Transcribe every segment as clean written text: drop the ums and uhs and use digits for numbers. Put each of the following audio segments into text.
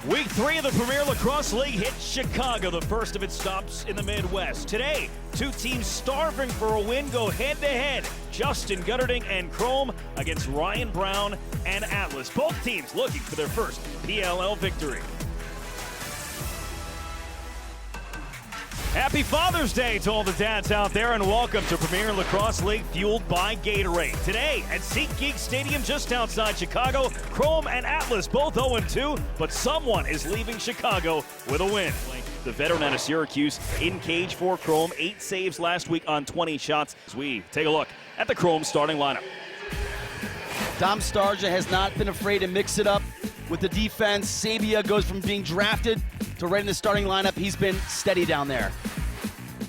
Week 3 of the Premier Lacrosse League hits Chicago, the first of its stops in the Midwest. Today, two teams starving for a win go head-to-head. Justin Gutterding and Crowe against Ryan Brown and Atlas. Both teams looking for their first PLL victory. Happy Father's Day to all the dads out there, and welcome to Premier Lacrosse League fueled by Gatorade. Today at SeatGeek Stadium just outside Chicago, Crowe and Atlas both 0-2, but someone is leaving Chicago with a win. The veteran out of Syracuse in cage for Crowe, 8 saves last week on 20 shots. As we take a look at the Crowe starting lineup. Dom Starja has not been afraid to mix it up with the defense. Sabia goes from being drafted to right in the starting lineup. He's been steady down there.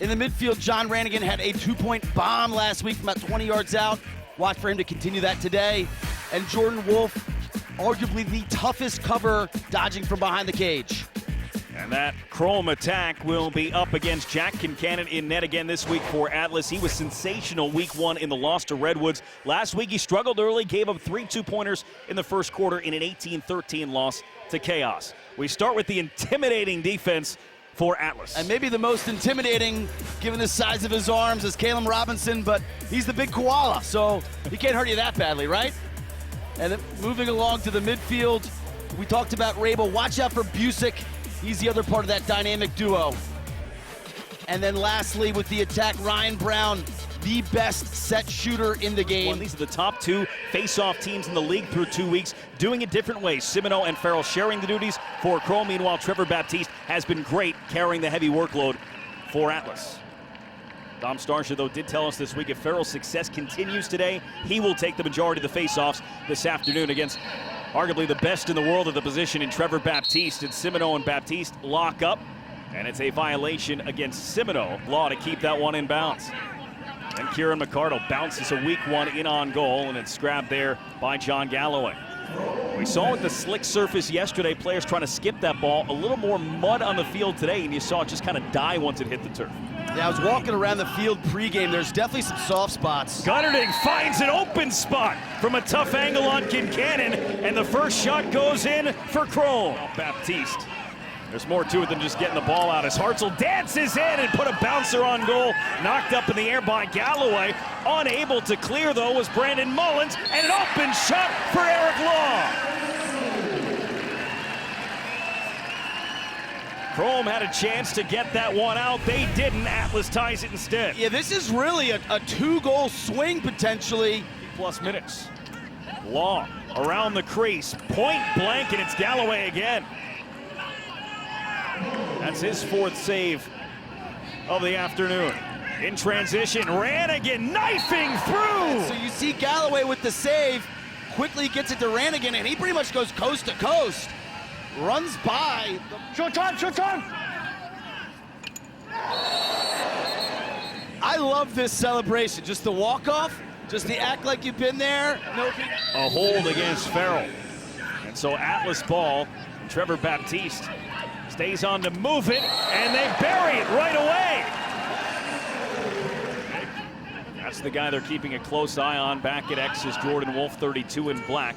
In the midfield, John Rannigan had a 2-point bomb last week from about 20 yards out. Watch for him to continue that today. And Jordan Wolf, arguably the toughest cover, dodging from behind the cage. And that Crowe attack will be up against Jack Kincannon in net again this week for Atlas. He was sensational week 1 in the loss to Redwoods. Last week he struggled early, gave up 3 2-pointers in the first quarter in an 18-13 loss to Chaos. We start with the intimidating defense for Atlas. And maybe the most intimidating, given the size of his arms, is Caleb Robinson, but he's the big koala, so he can't hurt you that badly, right? And then moving along to the midfield, we talked about Rabel. Watch out for Busick. He's the other part of that dynamic duo. And then lastly, with the attack, Ryan Brown, the best set shooter in the game. Well, these are the top 2 face-off teams in the league through 2 weeks, doing it different ways. Semino and Farrell sharing the duties for Crowe. Meanwhile, Trevor Baptiste has been great carrying the heavy workload for Atlas. Dom Starja, though, did tell us this week if Farrell's success continues today, he will take the majority of the face-offs this afternoon against arguably the best in the world at the position in Trevor Baptiste. And Semino and Baptiste lock up, and it's a violation against Semino law to keep that one in bounds. And Kieran McCardle bounces a week 1 in on goal, and it's grabbed there by John Galloway. We saw with the slick surface yesterday, players trying to skip that ball. A little more mud on the field today, and you saw it just kind of die once it hit the turf. Yeah, I was walking around the field pregame. There's definitely some soft spots. Gutterding finds an open spot from a tough angle on Kincannon, and the first shot goes in for Crowe. Baptiste. There's more to it than just getting the ball out as Hartzell dances in and put a bouncer on goal. Knocked up in the air by Galloway. Unable to clear, though, was Brandon Mullins, and an open shot for Eric Law. Crowe had a chance to get that one out. They didn't. Atlas ties it instead. Yeah, this is really a 2-goal swing, potentially. Plus minutes. Law around the crease. Point blank, and it's Galloway again. That's his 4th save of the afternoon. In transition, Rannigan knifing through. So you see Galloway with the save, quickly gets it to Rannigan, and he pretty much goes coast to coast. Runs by. Short time, short time. I love this celebration. Just the walk-off, just the act like you've been there. No. A hold against Farrell. And so Atlas ball, Trevor Baptiste stays on to move it, and they bury it right away. That's the guy they're keeping a close eye on. Back at X is Jordan Wolf, 32 in black.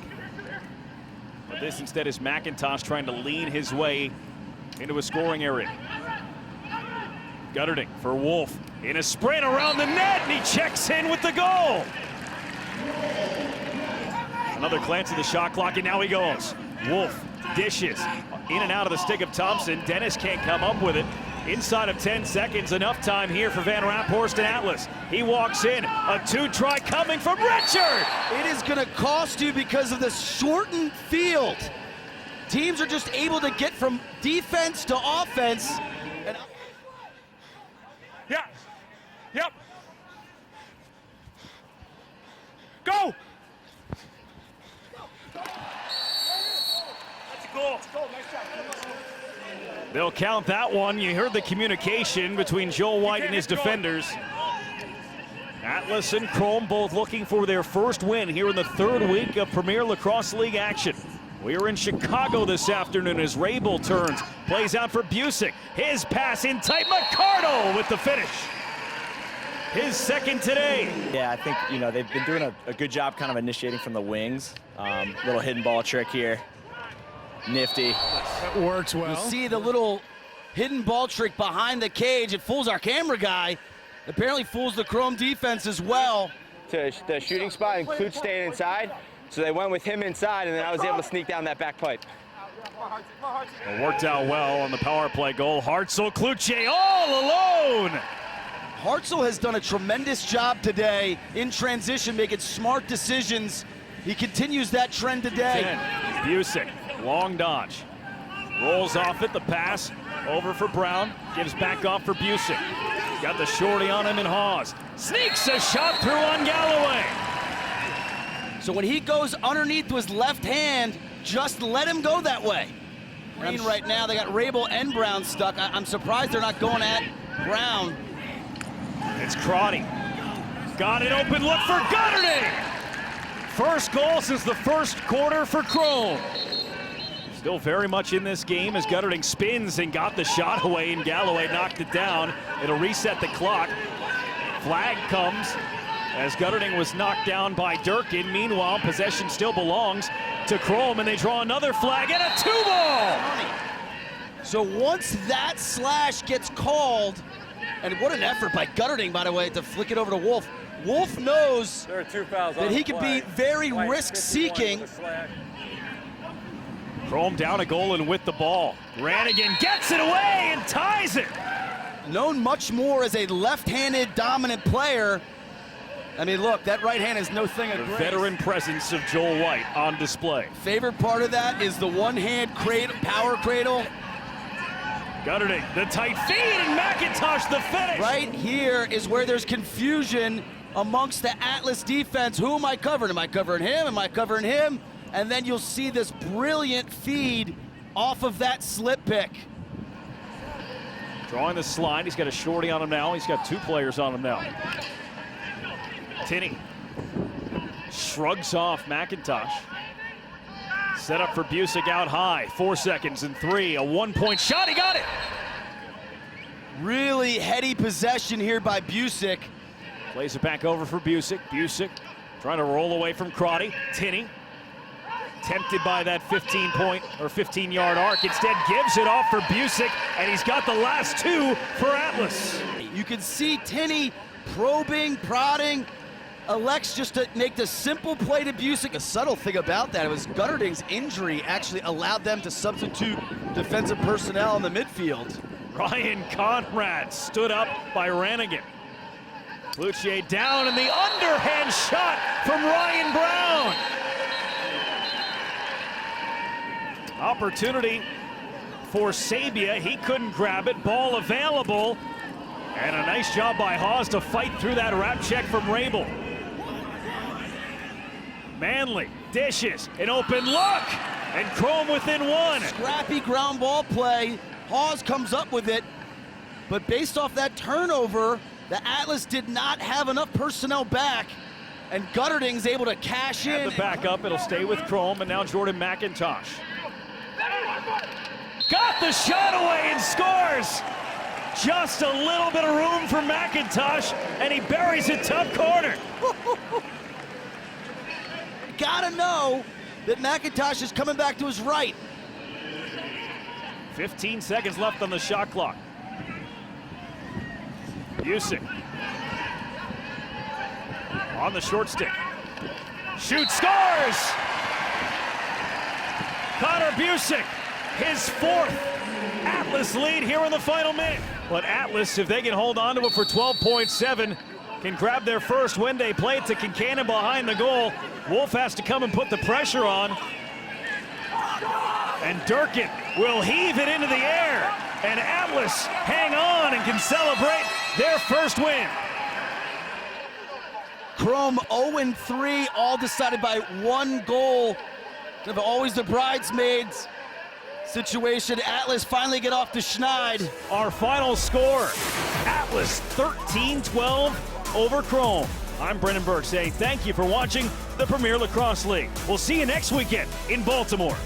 But this instead is McIntosh trying to lean his way into a scoring area. Gutterding for Wolf in a sprint around the net, and he checks in with the goal. Another glance at the shot clock, and now he goes. Wolf dishes in and out of the stick of Thompson. Dennis can't come up with it. Inside of 10 seconds, enough time here for Van Raphorst and Atlas. He walks in, a 2-try coming from Richard. It is gonna cost you because of the shortened field. Teams are just able to get from defense to offense. And Yeah. Yep. Go. Goal. They'll count that one. You heard the communication between Joe White and his defenders. Atlas and Crowe both looking for their first win here in the 3rd week of Premier Lacrosse League action. We are in Chicago this afternoon as Rabel turns, plays out for Busick. His pass in tight, McCardle with the finish. His 2nd today. Yeah, I think, they've been doing a good job kind of initiating from the wings. Little hidden ball trick here. Nifty. That works well. You'll see the little hidden ball trick behind the cage. It fools our camera guy. Apparently fools the Chrome defense as well. To the shooting spot and Klutz staying inside. So they went with him inside, and then I was able to sneak down that back pipe. It worked out well on the power play goal. Hartzell, Cloutier all alone. Hartzell has done a tremendous job today in transition, making smart decisions. He continues that trend today. 10. Busick, long dodge. Rolls off it, the pass over for Brown. Gives back off for Busick. Got the shorty on him in Hawes. Sneaks a shot through on Galloway. So when he goes underneath to his left hand, just let him go that way. Right now, they got Rabel and Brown stuck. I'm surprised they're not going at Brown. It's Crotty. Got an open look for Gutterding. First goal since the first quarter for Crowe. Still very much in this game as Gutterding spins and got the shot away, and Galloway knocked it down. It'll reset the clock. Flag comes as Gutterding was knocked down by Durkin. Meanwhile, possession still belongs to Crowe, and they draw another flag and a 2-ball. So once that slash gets called, and what an effort by Gutterding, by the way, to flick it over to Wolf. Wolf knows There are 2 fouls that on he the can flag. be very Flag 51 risk-seeking. with the flag. Crowe down a goal and with the ball. Rannigan gets it away and ties it. Known much more as a left-handed dominant player. I mean, look, that right hand is no thing of The grace. veteran presence of Joel White on display. Favorite part of that is the one-hand power cradle. Gutterding, the tight feed, and McIntosh the finish. Right here is where there's confusion amongst the Atlas defense. Who am I covering? Am I covering him? Am I covering him? And then you'll see this brilliant feed off of that slip pick. Drawing the slide, he's got a shorty on him now. He's got 2 players on him now. Tinney shrugs off McIntosh. Set up for Busick out high. 4 seconds and 3. A 1-point shot. He got it. Really heady possession here by Busick. Plays it back over for Busick. Busick trying to roll away from Crotty. Tinney tempted by that 15-point or 15-yard arc. Instead gives it off for Busick, and he's got the last 2 for Atlas. You can see Tinney probing, prodding, elects just to make the simple play to Busick. The subtle thing about that was Gutterding's injury actually allowed them to substitute defensive personnel in the midfield. Ryan Conrad stood up by Rannigan. Cloutier down, and the underhand shot from Ryan Brown. Opportunity for Sabia. He couldn't grab it. Ball available. And a nice job by Hawes to fight through that wrap check from Rabel. Manley dishes, an open look, and Crowe within 1. Scrappy ground ball play. Hawes comes up with it, but based off that turnover, the Atlas did not have enough personnel back, and Gutterding's able to cash in. And the backup, it'll stay with Crowe, and now Jordan McIntosh. Got the shot away and scores! Just a little bit of room for McIntosh, and he buries it top corner. Gotta know that McIntosh is coming back to his right. 15 seconds left on the shot clock. Busick on the short stick. Shoots, scores! Connor Busick, his 4th Atlas lead here in the final minute. But Atlas, if they can hold on to it for 12.7, can grab their first win. They play it to Kincannon behind the goal. Wolf has to come and put the pressure on. And Durkin will heave it into the air. And Atlas hang on and can celebrate their first win. Chrome 0-3, all decided by 1 goal. Kind of always the bridesmaids situation. Atlas finally get off the schneid. Our final score, Atlas 13-12 over Crowe. I'm Brendan Burke saying thank you for watching the Premier Lacrosse League. We'll see you next weekend in Baltimore.